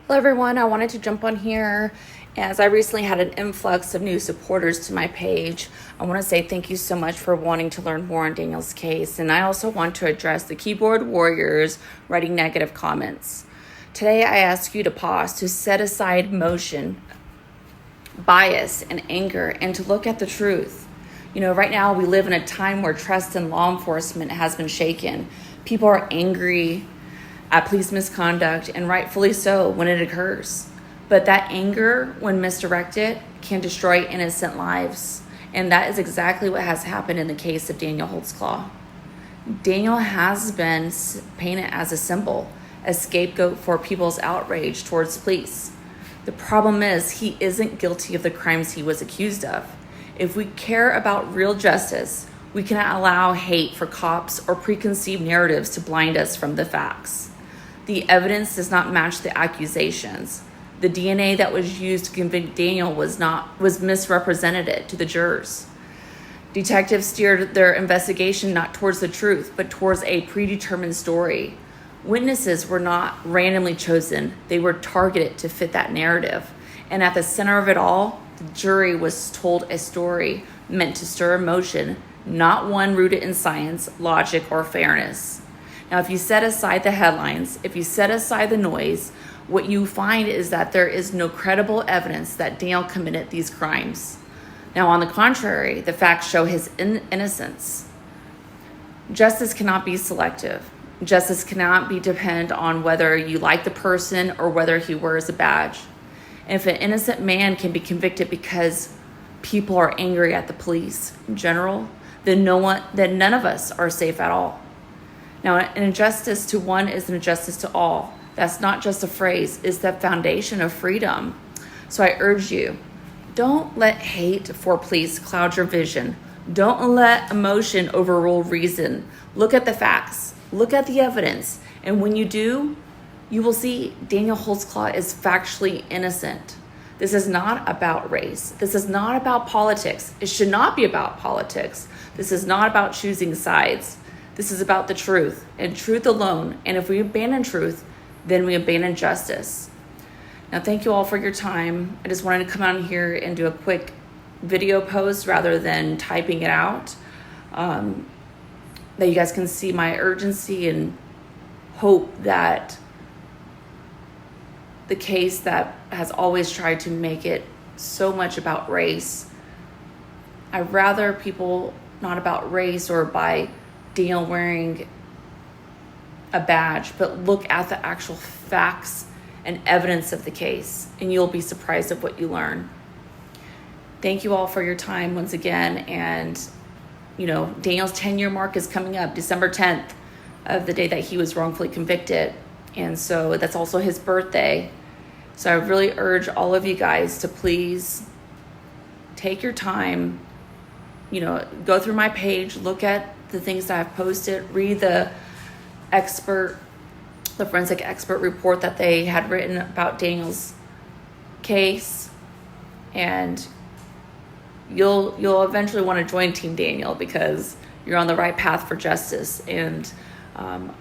Hello everyone, I wanted to jump on here as I recently had an influx of new supporters to my page. I want to say thank you so much for wanting to learn more on Daniel's case, and I also want to address the keyboard warriors writing negative comments. Today I ask you to pause, to set aside emotion, bias, and anger, and to look at the truth. You know, right now we live in a time where trust in law enforcement has been shaken. People are angry at police misconduct, and rightfully so when it occurs. But that anger, when misdirected, can destroy innocent lives. And that is exactly what has happened in the case of Daniel Holtzclaw. Daniel has been painted as a symbol, a scapegoat for people's outrage towards police. The problem is he isn't guilty of the crimes he was accused of. If we care about real justice, we cannot allow hate for cops or preconceived narratives to blind us from the facts. The evidence does not match the accusations. The DNA that was used to convict Daniel was misrepresented to the jurors. Detectives steered their investigation not towards the truth, but towards a predetermined story. Witnesses were not randomly chosen. They were targeted to fit that narrative. And at the center of it all, the jury was told a story meant to stir emotion, not one rooted in science, logic, or fairness. Now, if you set aside the headlines, if you set aside the noise, what you find is that there is no credible evidence that Daniel committed these crimes. Now, on the contrary, the facts show his innocence. Justice cannot be selective. Justice cannot be depend on whether you like the person or whether he wears a badge. And if an innocent man can be convicted because people are angry at the police in general, then none of us are safe at all. Now, an injustice to one is an injustice to all. That's not just a phrase, it's the foundation of freedom. So I urge you, don't let hate for police cloud your vision. Don't let emotion overrule reason. Look at the facts, look at the evidence, and when you do, you will see Daniel Holtzclaw is factually innocent. This is not about race. This is not about politics. It should not be about politics. This is not about choosing sides. This is about the truth and truth alone. And if we abandon truth, then we abandon justice. Now, thank you all for your time. I just wanted to come on here and do a quick video post rather than typing it out, that you guys can see my urgency and hope that the case that has always tried to make it so much about race, I'd rather people not about race or by Daniel wearing a badge, but look at the actual facts and evidence of the case, and you'll be surprised at what you learn. Thank you all for your time once again. And, you know, Daniel's 10-year mark is coming up, December 10th, of the day that he was wrongfully convicted. And so that's also his birthday. So I really urge all of you guys to please take your time, you know, go through my page, look at the things that I've posted, read the forensic expert report that they had written about Daniel's case, and you'll eventually want to join Team Daniel because you're on the right path for justice. And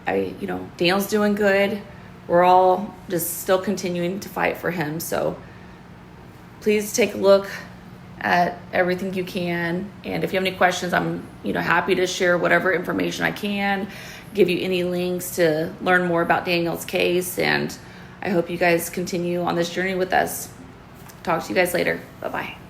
Daniel's doing good. We're all just still continuing to fight for him. So please take a look at everything you can. And if you have any questions, I'm happy to share whatever information I can, give you any links to learn more about Daniel's case. And I hope you guys continue on this journey with us. Talk to you guys later. Bye-bye.